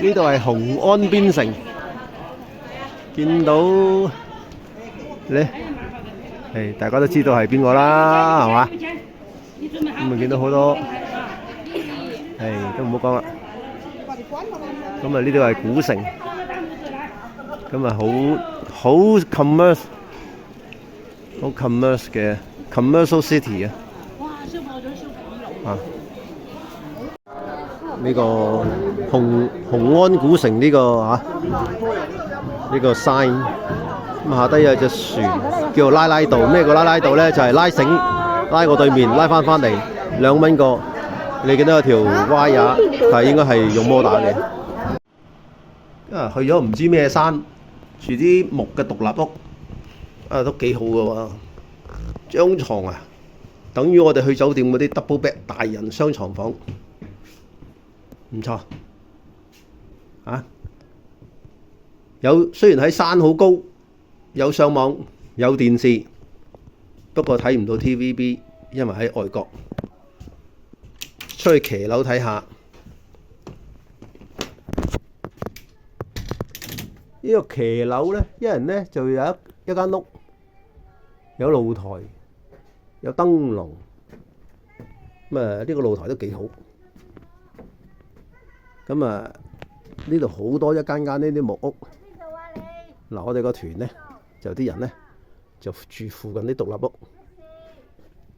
呢度係雄安邊城，見到咧，大家都知道係邊個啦，係嘛？咁啊見到好多，都唔好講啦。咁啊呢度係古城，咁啊好 commercial 嘅 commercial city 啊！呢個雄安古城呢個呢個 sign， 咁下低有隻船叫做拉拉渡。咩叫拉拉渡咧？就係拉繩拉過對面，拉翻嚟2蚊個。你見到有條 wire， 但係應該係用摩打嘅。去咗唔知咩山，住啲木嘅獨立屋，都幾好㗎喎。張床啊，等於我哋去酒店嗰啲 double bed 大人雙床房。唔錯，雖然喺山好高，有上網，有電視，不過睇唔到 TVB， 因為喺外國。出去騎樓睇下，呢個騎樓呢，一人呢就有一間屋，有露台，有燈籠，呢個露台都幾好。咁呢度好多一間間呢啲木屋。嗱，我哋個團呢，就啲人呢，就住附近啲獨立屋。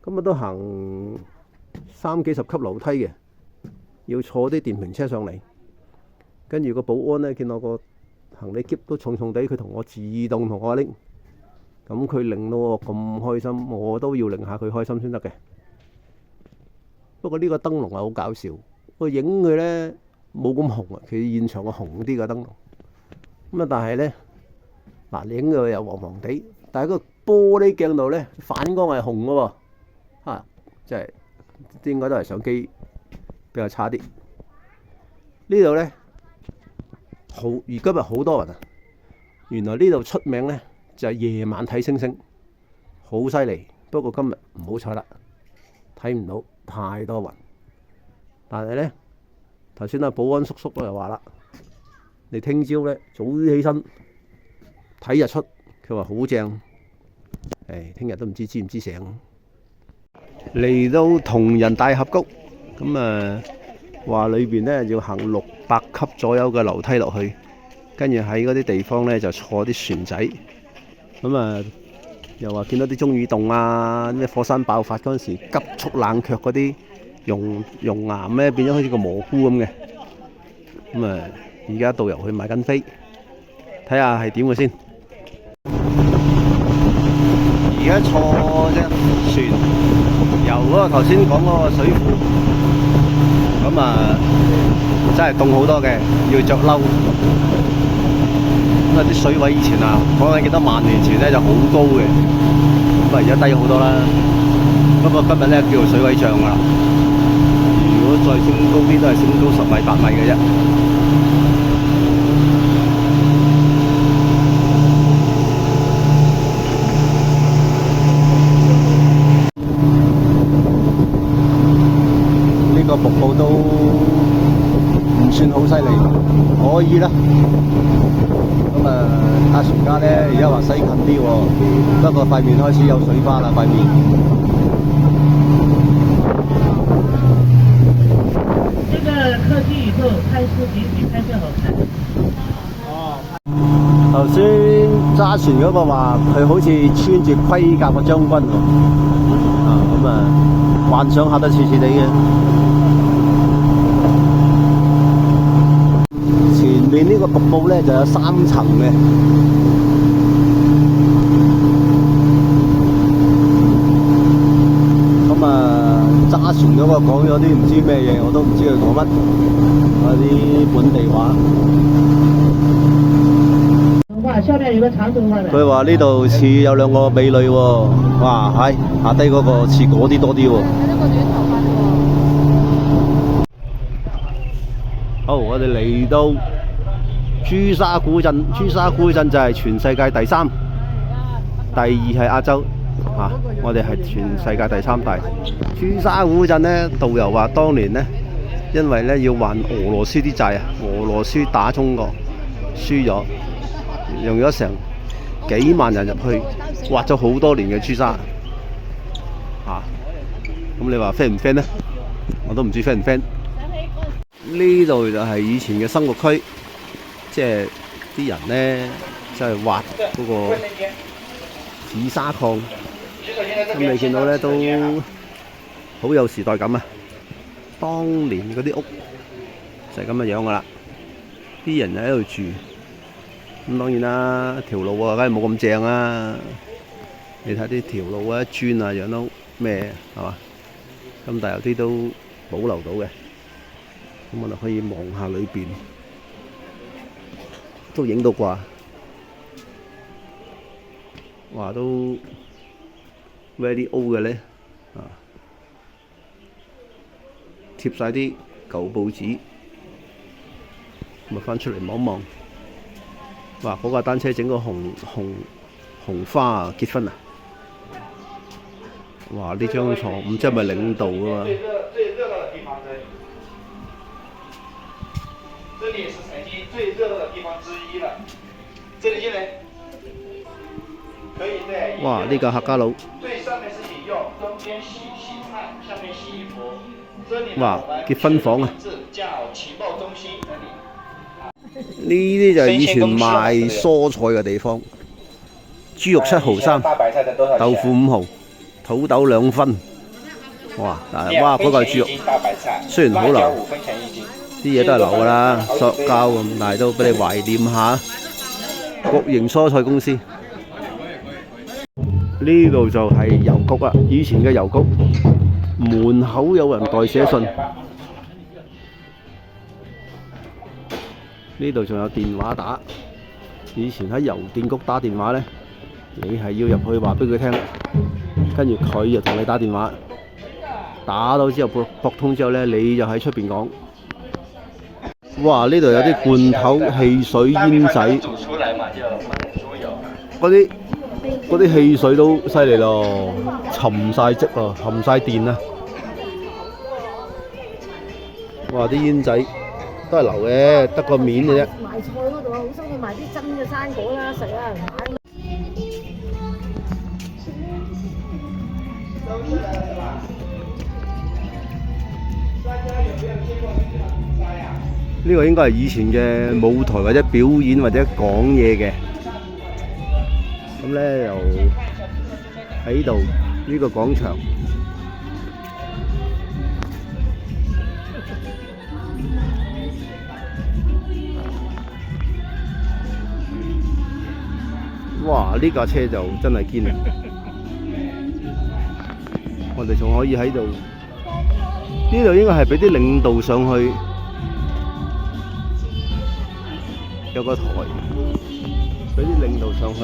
咁都行30幾10級樓梯嘅，要坐啲電瓶車上嚟。跟住個保安呢，見我個行李篋都重重地，佢同我自動同我拎。咁佢令到我咁開心，我都要令下佢開心先得嘅。不過呢個燈籠係好搞笑，我影佢呢。冇咁紅啊，佢現場個紅啲嘅燈籠。但係咧，影佢又黃黃地，但係個玻璃鏡度咧反光係紅嘅喎，即係應該都係相機比較差啲。呢度咧而今日好多人啊，原來呢度出名咧就係夜晚睇星星，好犀利。不過今日唔好彩啦，睇唔到，太多雲。但係咧。頭先保安叔叔又話啦，你聽朝咧早啲起身睇日出，佢話好正。聽日都唔知唔知醒。嚟到同仁大峽谷，咁話裏邊咧要行600級左右嘅樓梯落去，跟住喺嗰啲地方咧就坐啲船仔。咁又話見到啲鐘乳洞啊，咩火山爆發嗰陣時急速冷卻嗰啲。熔岩咧變咗好似個蘑菇咁嘅，而家導遊去買緊飛，睇下係點嘅先。而家坐隻船遊嗰個頭先講嗰個水庫，真係凍好多嘅，要着褸。啲水位以前講緊幾多萬年前咧就好高嘅，而家低好多啦。不過今日咧叫做水位漲㗎啦。如果再升高啲，都係升高10米8米嘅啫。呢個瀑布都唔算好犀利，可以啦。搭船家咧，而家話西近啲喎，不過塊面開始有水花啦，塊面。科技以後拍視頻比拍照好看。頭先揸船嗰個話佢好似穿住盔甲嘅將軍喎，幻想下都似似地嘅。前面呢個瀑布咧就有3層嘅。揸船嗰個講咗啲唔知咩嘢，我都唔知佢講乜，啲本地話。哇！下面有個長頭髮嘅。佢話呢度似有2個美女喎，哇！下低嗰個似嗰啲多啲喎。有個短頭髮喎。好，我哋嚟到珠沙古鎮。珠沙古鎮就係全世界第3，第2係亞洲。我哋係全世界第3大。珠沙古鎮呢，導遊話當年呢因為咧要還俄羅斯啲債啊，俄羅斯打中國輸咗，用咗成幾萬人入去挖咗好多年嘅朱砂啊！咁你話 friend 唔 friend 呢？我都唔知 friend 唔 friend。呢度就係以前嘅生活區，即係啲人咧即係挖嗰個紫砂礦。咁你見到咧都好有時代感啊！當年嗰啲屋就係咁嘅樣噶啦，啲人就喺度住。咁當然啦，條路啊，梗係冇咁正啦。你睇啲條路啊、磚啊，樣都咩係嘛？咁但係有啲都保留到嘅。咁我哋可以望下裏邊，都影到啩。哇，都 very old 嘅咧，啊，貼晒啲舊報紙，咁啊翻出嚟望一望。哇！嗰架單車整個紅花啊，結婚啊！哇！呢張床唔知係咪領導啊嘛？這裡也是曾經最熱鬧的地方之一了。這裡進來，可以在。哇！呢個客家佬。最上面是飲用，中間洗菜，下面洗衣服。哇！結婚房啊！叫情報中心那裡。呢啲就係以前賣蔬菜嘅地方。豬肉7毫3，豆腐5毫，土豆2分。哇！哇！嗰嚿豬肉雖然好流，啲嘢都係流㗎啦，塑膠咁，但係都俾你懷念下國營蔬菜公司。呢度就係郵局啊！以前嘅郵局門口有人代寫信。呢度仲有電話打，以前喺郵電局打電話呢，你係要入去話俾佢聽，跟住佢就同你打電話，打到之後駁通之後呢，你就喺出邊講。哇！呢度有啲罐頭、汽水、煙仔，嗰啲汽水都犀利咯，沉晒積啊，沉晒電啊！哇！啲煙仔〜都係流嘅，得個面嘅啫。賣菜嗰度啊，好心去賣啲真嘅生果啦，實有人買。呢個應該係以前嘅舞台或者表演或者講嘢嘅。咁咧又喺度呢個廣場。哇！呢架車就真係堅啊！我哋仲可以喺度，呢度應該係俾啲領導上去，有個台，俾啲領導上去，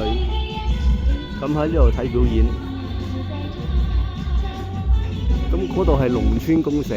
咁喺呢度睇表演。咁嗰度係農村公社。